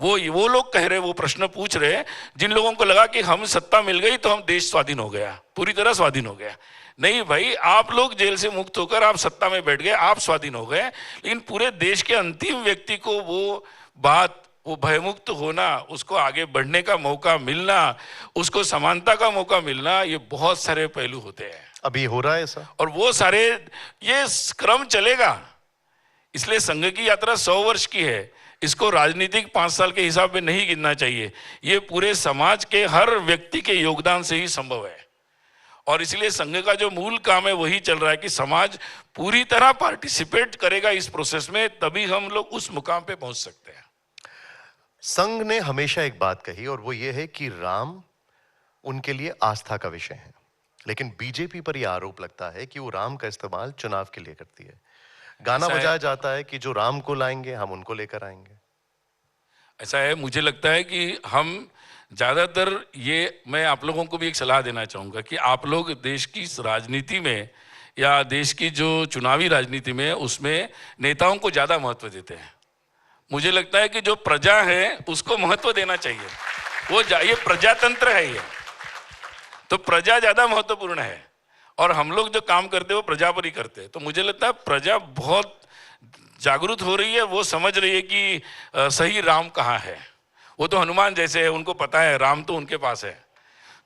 वो लोग कह रहे, वो प्रश्न पूछ रहे, जिन लोगों को लगा कि हम सत्ता मिल गई तो हम देश स्वाधीन हो गया, पूरी तरह स्वाधीन हो गया। नहीं भाई, आप लोग जेल से मुक्त होकर आप सत्ता में बैठ गए, आप स्वाधीन हो गए, लेकिन पूरे देश के अंतिम व्यक्ति को वो भयमुक्त होना, उसको आगे बढ़ने का मौका मिलना, उसको समानता का मौका मिलना, ये बहुत सारे पहलू होते हैं। अभी हो रहा है ऐसा, और वो सारे ये क्रम चलेगा। इसलिए संघ की यात्रा 100 वर्ष की है, इसको राजनीतिक 5 साल के हिसाब में नहीं गिनना चाहिए। ये पूरे समाज के हर व्यक्ति के योगदान से ही संभव है, और इसलिए संघ का जो मूल काम है वही चल रहा है कि समाज पूरी तरह पार्टिसिपेट करेगा इस प्रोसेस में, तभी हम लोग उस मुकाम पे पहुंच सकते हैं। संघ ने हमेशा एक बात कही, और वो ये है कि राम उनके लिए आस्था का विषय है, लेकिन बीजेपी पर यह आरोप लगता है कि वो राम का इस्तेमाल चुनाव के लिए करती है। गाना बजाया जाता है कि जो राम को लाएंगे हम उनको लेकर आएंगे। ऐसा है, मुझे लगता है कि हम ज्यादातर, ये मैं आप लोगों को भी एक सलाह देना चाहूंगा कि आप लोग देश की राजनीति में या देश की जो चुनावी राजनीति में, उसमें नेताओं को ज्यादा महत्व देते हैं। मुझे लगता है कि जो प्रजा है उसको महत्व देना चाहिए। ये प्रजातंत्र है, ये तो प्रजा ज्यादा महत्वपूर्ण है, और हम लोग जो काम करते हैं वो प्रजा पर ही करते हैं। तो मुझे लगता है प्रजा बहुत जागरूक हो रही है, वो समझ रही है कि सही राम कहाँ है। वो तो हनुमान जैसे है, उनको पता है राम तो उनके पास है,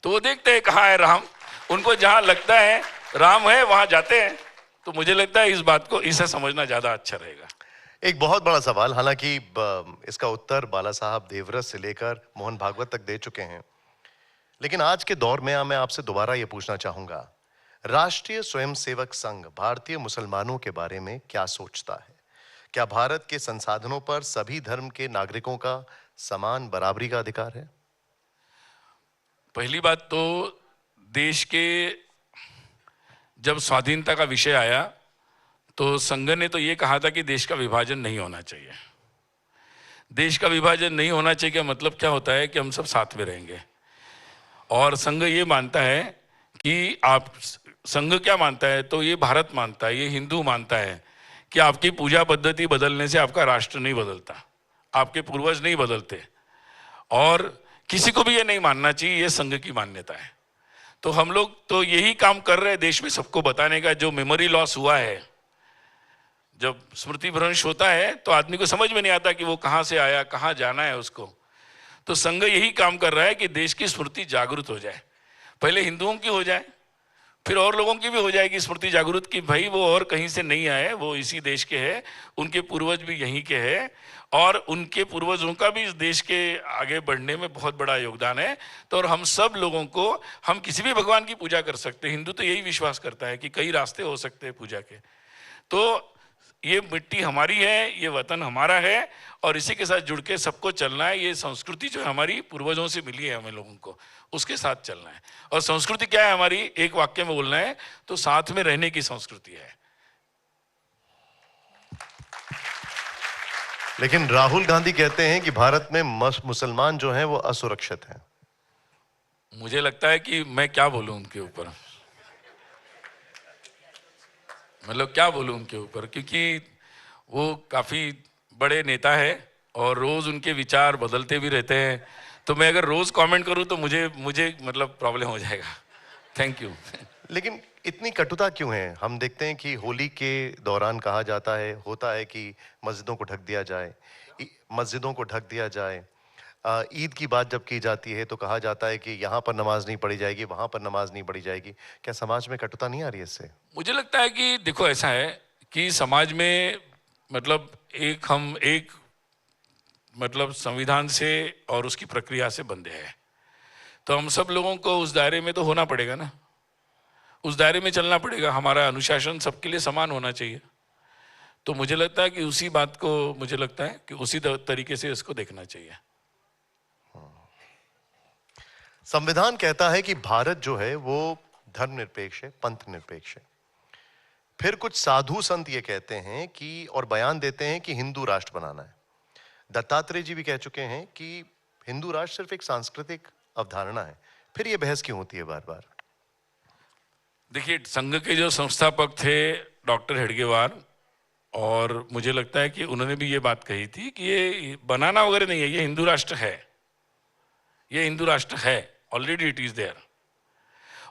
तो वो देखते हैं कहाँ है राम, उनको जहाँ लगता है राम है वहां जाते हैं। तो मुझे लगता है इस बात को, इसे समझना ज्यादा अच्छा रहेगा। एक बहुत बड़ा सवाल, हालांकि इसका उत्तर बाला साहब देवरस से लेकर मोहन भागवत तक दे चुके हैं, लेकिन आज के दौर में मैं आपसे दोबारा यह पूछना चाहूंगा, राष्ट्रीय स्वयंसेवक संघ भारतीय मुसलमानों के बारे में क्या सोचता है? क्या भारत के संसाधनों पर सभी धर्म के नागरिकों का समान बराबरी का अधिकार है? पहली बात तो, देश के जब स्वाधीनता का विषय आया तो संघ ने तो ये कहा था कि देश का विभाजन नहीं होना चाहिए। देश का विभाजन नहीं होना चाहिए का मतलब क्या होता है कि हम सब साथ में रहेंगे। और संघ ये मानता है कि आप, संघ क्या मानता है, तो ये भारत मानता है, ये हिंदू मानता है कि आपकी पूजा पद्धति बदलने से आपका राष्ट्र नहीं बदलता, आपके पूर्वज नहीं बदलते, और किसी को भी ये नहीं मानना चाहिए, ये संघ की मान्यता है। तो हम लोग तो यही काम कर रहे हैं देश में सबको बताने का। जो मेमोरी लॉस हुआ है, जब स्मृति भ्रंश होता है तो आदमी को समझ में नहीं आता कि वो कहाँ से आया, कहाँ जाना है उसको। तो संघ यही काम कर रहा है कि देश की स्मृति जागृत हो जाए। पहले हिंदुओं की हो जाए, फिर और लोगों की भी हो जाएगी स्मृति जागृत की भाई वो और कहीं से नहीं आए, वो इसी देश के हैं, उनके पूर्वज भी यहीं के हैं, और उनके पूर्वजों का भी इस देश के आगे बढ़ने में बहुत बड़ा योगदान है। तो और हम सब लोगों को, हम किसी भी भगवान की पूजा कर सकते हैं। हिंदू तो यही विश्वास करता है कि कई रास्ते हो सकते हैं पूजा के। तो ये मिट्टी हमारी है, ये वतन हमारा है, और इसी के साथ जुड़ के सबको चलना है। ये संस्कृति जो हमारी पूर्वजों से मिली है हमें लोगों को, उसके साथ चलना है। और संस्कृति क्या है हमारी, एक वाक्य में बोलना है तो साथ में रहने की संस्कृति है। लेकिन राहुल गांधी कहते हैं कि भारत में मुसलमान जो हैं वो असुरक्षित हैं। मुझे लगता है कि मैं क्या बोलूं उनके ऊपर, मतलब क्या बोलूं उनके ऊपर, क्योंकि वो काफी बड़े नेता है और रोज उनके विचार बदलते भी रहते हैं। तो मैं अगर रोज कमेंट करूं तो मुझे मतलब प्रॉब्लम हो जाएगा। Thank you. लेकिन इतनी कटुता क्यों है? हम देखते हैं कि होली के दौरान कहा जाता है, होता है कि मस्जिदों को ढक दिया जाए, मस्जिदों को ढक दिया जाए। ईद की बात जब की जाती है तो कहा जाता है कि यहाँ पर नमाज नहीं पढ़ी जाएगी, वहाँ पर नमाज नहीं पढ़ी जाएगी। क्या समाज में कटुता नहीं आ रही है इससे? मुझे लगता है कि देखो ऐसा है कि समाज में मतलब एक मतलब संविधान से और उसकी प्रक्रिया से बंधे हैं। तो हम सब लोगों को उस दायरे में तो होना पड़ेगा ना, उस दायरे में चलना पड़ेगा। हमारा अनुशासन सबके लिए समान होना चाहिए। तो मुझे लगता है कि उसी बात को, मुझे लगता है कि उसी तरीके से इसको देखना चाहिए। संविधान कहता है कि भारत जो है वो धर्मनिरपेक्ष है, पंथ निरपेक्ष है। फिर कुछ साधु संत ये कहते हैं कि, और बयान देते हैं कि हिंदू राष्ट्र बनाना है। दत्तात्रेय जी भी कह चुके हैं कि हिंदू राष्ट्र सिर्फ एक सांस्कृतिक अवधारणा है। फिर ये बहस क्यों होती है बार बार? देखिए, संघ के जो संस्थापक थे डॉक्टर हेडगेवार, और मुझे लगता है कि उन्होंने भी ये बात कही थी कि ये बनाना वगैरह नहीं है, ये हिंदू राष्ट्र है, ये हिंदू राष्ट्र है, ऑलरेडी इट इज देयर।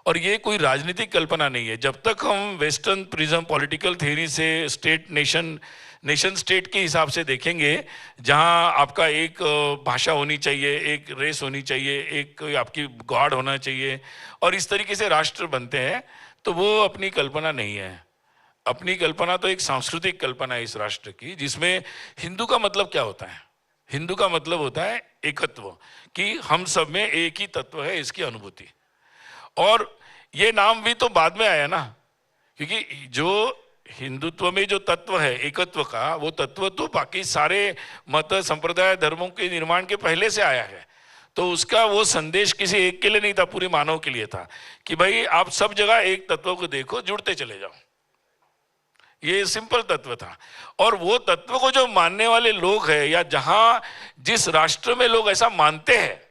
और ये कोई राजनीतिक कल्पना नहीं है। जब तक हम वेस्टर्न प्रिज्म पॉलिटिकल थ्योरी से स्टेट नेशन स्टेट के हिसाब से देखेंगे, जहां आपका एक भाषा होनी चाहिए, एक रेस होनी चाहिए, एक आपकी गॉड होना चाहिए, और इस तरीके से राष्ट्र बनते हैं, तो वो अपनी कल्पना नहीं है। अपनी कल्पना तो एक सांस्कृतिक कल्पना है इस राष्ट्र की, जिसमें हिंदू का मतलब क्या होता है? हिंदू का मतलब होता है एकत्व, कि हम सब में एक ही तत्व है, इसकी अनुभूति। और ये नाम भी तो बाद में आया ना, क्योंकि जो हिंदुत्व में जो तत्व है एकत्व का, वो तत्व तो बाकी सारे मत संप्रदाय धर्मों के निर्माण के पहले से आया है। तो उसका वो संदेश किसी एक के लिए नहीं था, पूरे मानव के लिए था कि भाई आप सब जगह एक तत्व को देखो, जुड़ते चले जाओ। ये सिंपल तत्व था। और वो तत्व को जो मानने वाले लोग हैं, या जहां जिस राष्ट्र में लोग ऐसा मानते हैं,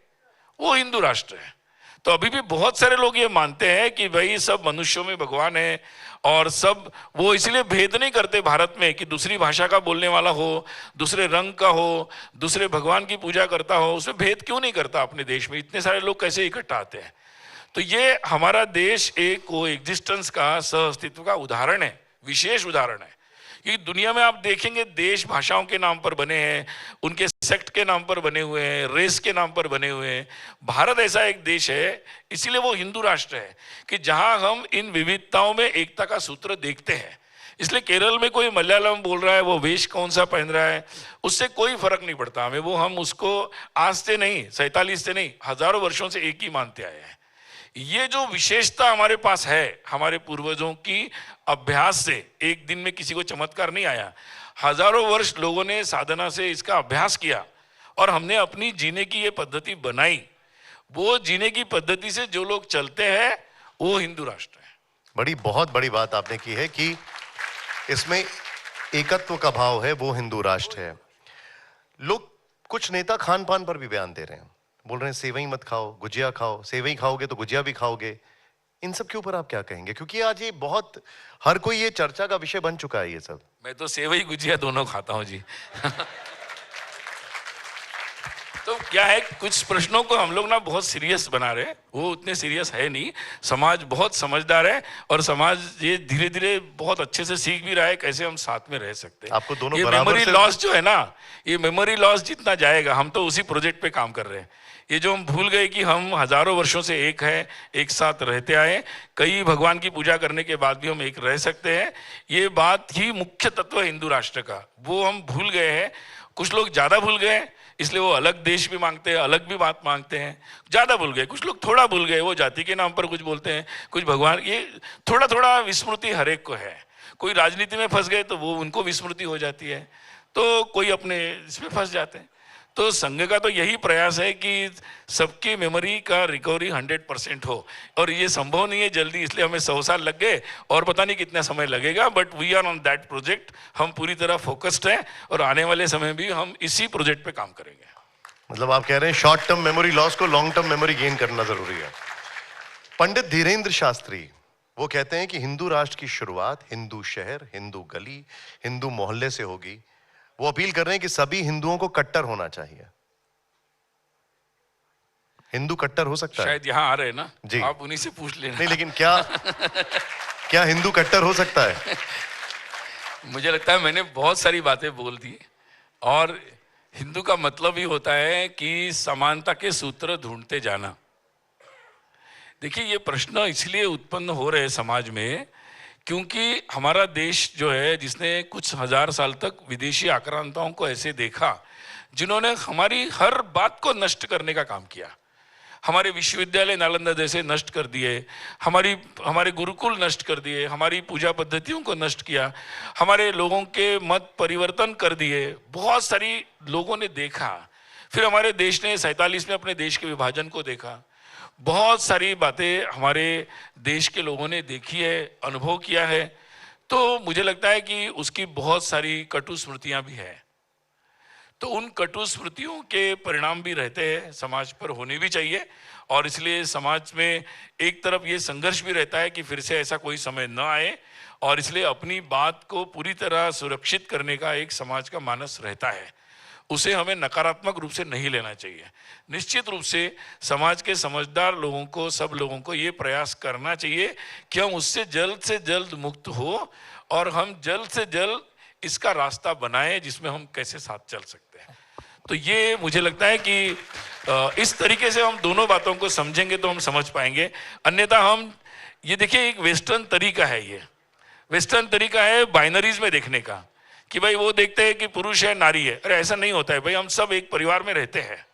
वो हिंदू राष्ट्र है। तो अभी भी बहुत सारे लोग ये मानते हैं कि भाई सब मनुष्यों में भगवान है, और सब वो इसलिए भेद नहीं करते भारत में कि दूसरी भाषा का बोलने वाला हो, दूसरे रंग का हो, दूसरे भगवान की पूजा करता हो, उसमें भेद क्यों नहीं करता? अपने देश में इतने सारे लोग कैसे इकट्ठा आते हैं? तो ये हमारा देश एक को एग्जिस्टेंस का, सह अस्तित्व का उदाहरण है, विशेष उदाहरण है। क्योंकि दुनिया में आप देखेंगे देश भाषाओं के नाम पर बने हैं, उनके सेक्ट के नाम पर बने हुए हैं, रेस के नाम पर बने हुए हैं। भारत ऐसा एक देश है, इसीलिए वो हिंदू राष्ट्र है, कि जहां हम इन विविधताओं में एकता का सूत्र देखते हैं। इसलिए केरल में कोई मलयालम बोल रहा है, वो वेश कौन सा पहन रहा है, उससे कोई फर्क नहीं पड़ता हमें। वो हम उसको आज से नहीं, 47 से नहीं, हजारों वर्षों से एक ही मानते आए हैं। ये जो विशेषता हमारे पास है, हमारे पूर्वजों की अभ्यास से, एक दिन में किसी को चमत्कार नहीं आया, हजारों वर्ष लोगों ने साधना से इसका अभ्यास किया, और हमने अपनी जीने की ये पद्धति बनाई। वो जीने की पद्धति से जो लोग चलते हैं, वो हिंदू राष्ट्र है। बहुत बड़ी बात आपने की है कि इसमें एकत्व का भाव है, वो हिंदू राष्ट्र है। लोग, कुछ नेता खान पान पर भी बयान दे रहे हैं, बोल रहे हैं सेवई मत खाओ, गुजिया खाओ, सेवई खाओगे तो गुजिया भी खाओगे। इन सब के ऊपर आप क्या कहेंगे? क्योंकि आज ये बहुत, हर कोई ये चर्चा का विषय बन चुका है ये सब। मैं तो सेवई गुजिया दोनों खाता हूँ जी। तो क्या है, कुछ प्रश्नों को हम लोग ना बहुत सीरियस बना रहे हैं, वो उतने सीरियस है नहीं। समाज बहुत समझदार है और समाज ये धीरे धीरे बहुत अच्छे से सीख भी रहा है कैसे हम साथ में रह सकते हैं। आपको दोनों ये बराबर मेमोरी से- लॉस जो है ना, ये मेमोरी लॉस जितना जाएगा, हम तो उसी प्रोजेक्ट पे काम कर रहे हैं। ये जो हम भूल गए कि हम हजारों वर्षों से एक है, एक साथ रहते आए, कई भगवान की पूजा करने के बाद भी हम एक रह सकते हैं, ये बात ही मुख्य तत्व है हिंदू राष्ट्र का, वो हम भूल गए हैं। कुछ लोग ज्यादा भूल गए, इसलिए वो अलग देश भी मांगते हैं, अलग भी बात मांगते हैं। ज्यादा भूल गए, कुछ लोग थोड़ा भूल गए, वो जाति के नाम पर कुछ बोलते हैं, कुछ भगवान, ये थोड़ा थोड़ा विस्मृति हर एक को है। कोई राजनीति में फंस गए तो वो उनको विस्मृति हो जाती है, तो कोई अपने इसमें फंस जाते हैं। तो संघ का तो यही प्रयास है कि सबकी मेमोरी का रिकवरी 100% हो, और ये संभव नहीं है जल्दी, इसलिए हमें 100 साल लग गए और पता नहीं कितना समय लगेगा, but we are on that project. हम पूरी तरह फोकस्ड हैं और आने वाले समय भी हम इसी प्रोजेक्ट पे काम करेंगे। मतलब आप कह रहे हैं शॉर्ट टर्म मेमोरी लॉस को लॉन्ग टर्म मेमोरी गेन करना जरूरी है। पंडित धीरेन्द्र शास्त्री, वो कहते हैं कि हिंदू राष्ट्र की शुरुआत हिंदू शहर, हिंदू गली, हिंदू मोहल्ले से होगी। वो अपील कर रहे हैं कि सभी हिंदुओं को कट्टर होना चाहिए। हिंदू कट्टर हो सकता है? शायद यहाँ आ रहे हैं ना जी। आप, उन्हीं से पूछ लेना। नहीं, लेकिन क्या क्या हिंदू कट्टर हो सकता है? मुझे लगता है मैंने बहुत सारी बातें बोल दी, और हिंदू का मतलब ही होता है कि समानता के सूत्र ढूंढते जाना। देखिए, ये प्रश्न इसलिए उत्पन्न हो रहे हैं समाज में क्योंकि हमारा देश जो है, जिसने कुछ हजार साल तक विदेशी आक्रांताओं को ऐसे देखा जिन्होंने हमारी हर बात को नष्ट करने का काम किया। हमारे विश्वविद्यालय नालंदा जैसे नष्ट कर दिए, हमारे गुरुकुल नष्ट कर दिए, हमारी पूजा पद्धतियों को नष्ट किया, हमारे लोगों के मत परिवर्तन कर दिए, बहुत सारी लोगों ने देखा। फिर हमारे देश ने 47 में अपने देश के विभाजन को देखा। बहुत सारी बातें हमारे देश के लोगों ने देखी है, अनुभव किया है। तो मुझे लगता है कि उसकी बहुत सारी कटु स्मृतियां भी है, तो उन कटु स्मृतियों के परिणाम भी रहते हैं, समाज पर होने भी चाहिए। और इसलिए समाज में एक तरफ ये संघर्ष भी रहता है कि फिर से ऐसा कोई समय न आए, और इसलिए अपनी बात को पूरी तरह सुरक्षित करने का एक समाज का मानस रहता है। उसे हमें नकारात्मक रूप से नहीं लेना चाहिए। निश्चित रूप से समाज के समझदार लोगों को, सब लोगों को ये प्रयास करना चाहिए कि हम उससे जल्द से जल्द मुक्त हो, और हम जल्द से जल्द इसका रास्ता बनाएं जिसमें हम कैसे साथ चल सकते हैं। तो ये मुझे लगता है कि इस तरीके से हम दोनों बातों को समझेंगे तो हम समझ पाएंगे। अन्यथा हम, ये देखिए, एक वेस्टर्न तरीका है, ये वेस्टर्न तरीका है बाइनरीज में देखने का, कि भाई वो देखते हैं कि पुरुष है, नारी है। अरे ऐसा नहीं होता है भाई, हम सब एक परिवार में रहते हैं,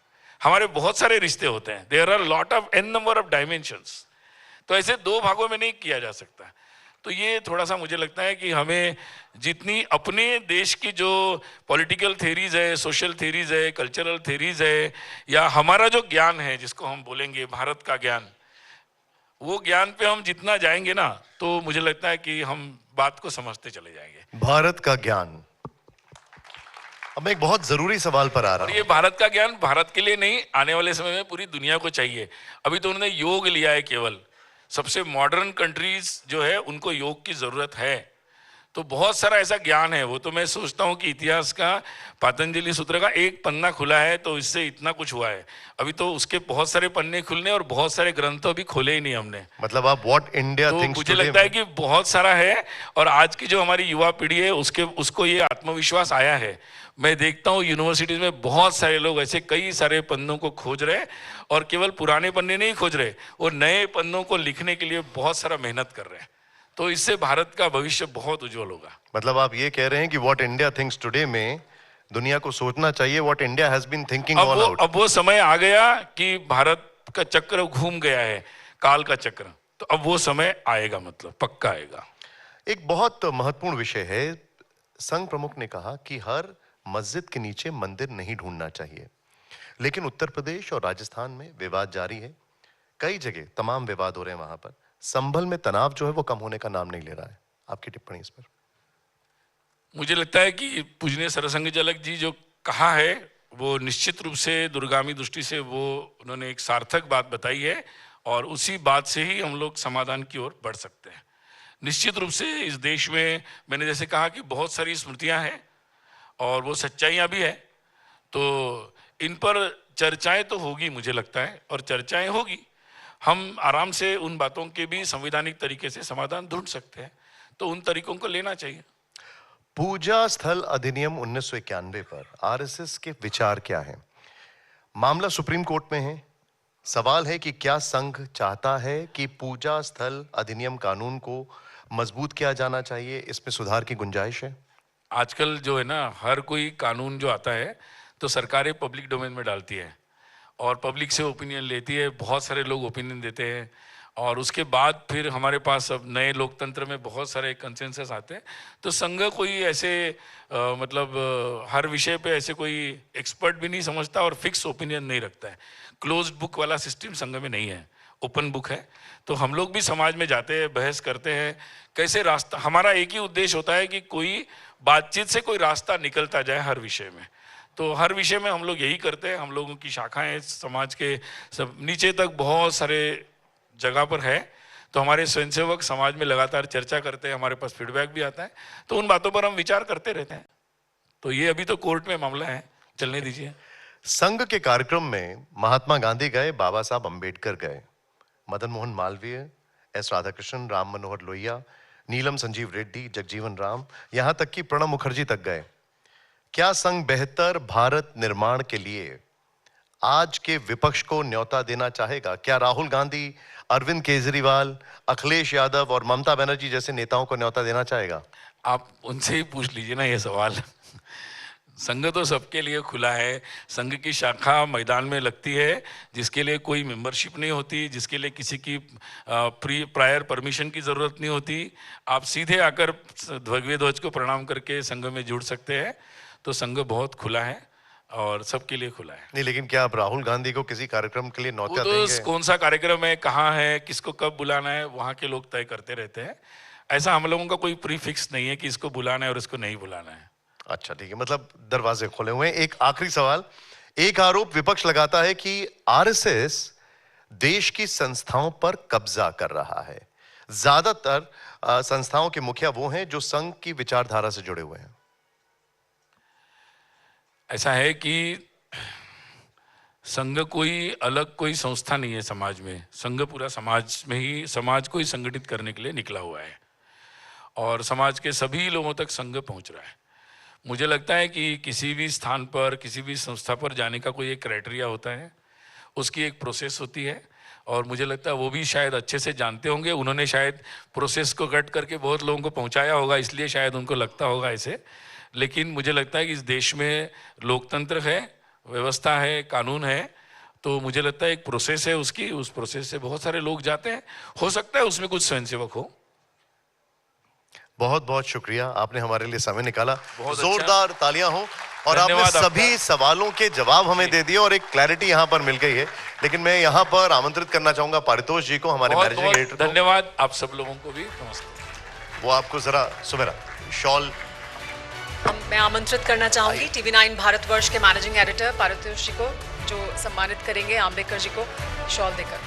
हमारे बहुत सारे रिश्ते होते हैं, there are lot of an number of dimensions. तो ऐसे दो भागों में नहीं किया जा सकता। तो ये थोड़ा सा मुझे लगता है कि हमें जितनी अपने देश की जो पॉलिटिकल थेरीज है, सोशल थेरीज है, कल्चरल थेरीज है, या हमारा जो ज्ञान है जिसको हम बोलेंगे भारत का ज्ञान, वो ज्ञान पे हम जितना जाएंगे ना, तो मुझे लगता है कि हम बात को समझते चले जाएंगे। भारत का ज्ञान। अब मैं एक बहुत जरूरी सवाल पर आ रहा और हूं। ये भारत का ज्ञान भारत के लिए नहीं, आने वाले समय में पूरी दुनिया को चाहिए। अभी तो उन्होंने योग लिया है केवल, सबसे मॉडर्न कंट्रीज जो है उनको योग की जरूरत है। तो बहुत सारा ऐसा ज्ञान है, वो तो मैं सोचता हूँ कि इतिहास का पतंजलि सूत्र का एक पन्ना खुला है तो इससे इतना कुछ हुआ है। अभी तो उसके बहुत सारे पन्ने खुलने और बहुत सारे ग्रंथ अभी खोले ही नहीं हमने। मतलब आप व्हाट इंडिया तो थिंक्स मुझे टुडे लगता है कि बहुत सारा है, और आज की जो हमारी युवा पीढ़ी है उसको ये आत्मविश्वास आया है। मैं देखता हूँ यूनिवर्सिटीज में बहुत सारे लोग ऐसे कई सारे पन्नों को खोज रहे हैं, और केवल पुराने पन्ने नहीं खोज रहे, वो नए पन्नों को लिखने के लिए बहुत सारा मेहनत कर रहे हैं। तो इससे भारत का भविष्य बहुत उज्जवल होगा। मतलब आप ये कह रहे हैं कि व्हाट इंडिया थिंक्स टुडे में दुनिया को सोचना चाहिए what India has been thinking all out. अब वो समय आ गया कि भारत का चक्र घूम गया है, काल का चक्र, तो अब वो समय आएगा, मतलब पक्का आएगा। एक बहुत महत्वपूर्ण विषय है, संघ प्रमुख ने कहा कि हर मस्जिद के नीचे मंदिर नहीं ढूंढना चाहिए, लेकिन उत्तर प्रदेश और राजस्थान में विवाद जारी है। कई जगह तमाम विवाद हो रहे हैं वहां पर। संभल में तनाव जो है वो कम होने का नाम नहीं ले रहा है। आपकी टिप्पणी इस पर? मुझे लगता है कि पूजनीय सरसंघ चालक जी जो कहा है वो निश्चित रूप से दूरगामी दृष्टि से वो उन्होंने एक सार्थक बात बताई है, और उसी बात से ही हम लोग समाधान की ओर बढ़ सकते हैं। निश्चित रूप से इस देश में मैंने जैसे कहा कि बहुत सारी स्मृतियां हैं और वो सच्चाइयां भी है, तो इन पर चर्चाएं तो होगी मुझे लगता है, और चर्चाएं होगी, हम आराम से उन बातों के भी संवैधानिक तरीके से समाधान ढूंढ सकते हैं, तो उन तरीकों को लेना चाहिए। पूजा स्थल अधिनियम 1991 पर आरएसएस के विचार क्या हैं? मामला सुप्रीम कोर्ट में है। सवाल है कि क्या संघ चाहता है कि पूजा स्थल अधिनियम कानून को मजबूत किया जाना चाहिए, इसमें सुधार की गुंजाइश है? आजकल जो है ना, हर कोई कानून जो आता है तो सरकारें पब्लिक डोमेन में डालती है और पब्लिक से ओपिनियन लेती है, बहुत सारे लोग ओपिनियन देते हैं, और उसके बाद फिर हमारे पास अब नए लोकतंत्र में बहुत सारे कंसेंसस आते हैं। तो संघ कोई ऐसे हर विषय पे ऐसे कोई एक्सपर्ट भी नहीं समझता और फिक्स ओपिनियन नहीं रखता है। क्लोज्ड बुक वाला सिस्टम संघ में नहीं है, ओपन बुक है। तो हम लोग भी समाज में जाते हैं, बहस करते हैं, कैसे रास्ता, हमारा एक ही उद्देश्य होता है कि कोई बातचीत से कोई रास्ता निकलता जाए हर विषय में। तो हर विषय में हम लोग यही करते हैं। हम लोगों की शाखाएं समाज के सब नीचे तक बहुत सारे जगह पर है, तो हमारे स्वयंसेवक समाज में लगातार चर्चा करते हैं, हमारे पास फीडबैक भी आता है, तो उन बातों पर हम विचार करते रहते हैं। तो ये अभी तो कोर्ट में मामला है, चलने दीजिए। संघ के कार्यक्रम में महात्मा गांधी गए, बाबा साहब अंबेडकर गए, मदन मोहन मालवीय, एस राधाकृष्णन, राम मनोहर लोहिया, नीलम संजीव रेड्डी, जगजीवन राम, यहां तक कि प्रणब मुखर्जी तक गए। क्या संघ बेहतर भारत निर्माण के लिए आज के विपक्ष को न्योता देना चाहेगा? क्या राहुल गांधी, अरविंद केजरीवाल, अखिलेश यादव और ममता बनर्जी जैसे नेताओं को न्योता देना चाहेगा? आप उनसे ही पूछ लीजिए ना ये सवाल। संघ तो सबके लिए खुला है। संघ की शाखा मैदान में लगती है, जिसके लिए कोई मेंबरशिप नहीं होती, जिसके लिए किसी की प्रायर परमिशन की ज़रूरत नहीं होती। आप सीधे आकर भगवे ध्वज को प्रणाम करके संघ में जुड़ सकते हैं। तो संघ बहुत खुला है और सबके लिए खुला है। नहीं, लेकिन क्या आप राहुल गांधी को किसी कार्यक्रम के लिए वो न्योता तो देंगे? कौन सा कार्यक्रम है, कहाँ है, किसको कब बुलाना है, वहाँ के लोग तय करते रहते हैं। ऐसा हम लोगों का कोई प्री फिक्स नहीं है कि इसको बुलाना है और इसको नहीं बुलाना है। अच्छा, ठीक है, मतलब दरवाजे खुले हुए हैं। एक आखिरी सवाल। एक आरोप विपक्ष लगाता है कि आरएसएस देश की संस्थाओं पर कब्जा कर रहा है। ज्यादातर संस्थाओं के मुखिया वो हैं जो संघ की विचारधारा से जुड़े हुए हैं। ऐसा है कि संघ कोई अलग कोई संस्था नहीं है समाज में। संघ पूरा समाज में ही, समाज को ही संगठित करने के लिए निकला हुआ है, और समाज के सभी लोगों तक संघ पहुंच रहा है। मुझे लगता है कि किसी भी स्थान पर, किसी भी संस्था पर जाने का कोई एक क्राइटेरिया होता है, उसकी एक प्रोसेस होती है, और मुझे लगता है वो भी शायद अच्छे से जानते होंगे। उन्होंने शायद प्रोसेस को कट करके बहुत लोगों को पहुंचाया होगा, इसलिए शायद उनको लगता होगा ऐसे। लेकिन मुझे लगता है कि इस देश में लोकतंत्र है, व्यवस्था है, कानून है, तो मुझे लगता है एक प्रोसेस है उसकी, उस प्रोसेस से बहुत सारे लोग जाते हैं। हो सकता है उसमें कुछ स्वयंसेवक हो। बहुत बहुत शुक्रिया, आपने हमारे लिए समय निकाला। बहुत जोरदार तालियां हो। और आपने धन्यवाद सभी आपका। सवालों के जवाब हमें दे दिए और एक क्लैरिटी यहां पर मिल गई है। लेकिन मैं यहां पर आमंत्रित करना चाहूंगा पारितोष जी को, हमारे बहुत मैनेजिंग बहुत एडिटर को। धन्यवाद आप सब लोगों को भी। नमस्ते। वो आपको जरा सुमेरा शॉल। मैं आमंत्रित करना चाहूंगी TV9 भारतवर्ष के मैनेजिंग एडिटर पारितोष जी को, जो सम्मानित करेंगे आम्बेडकर जी को शॉल देकर।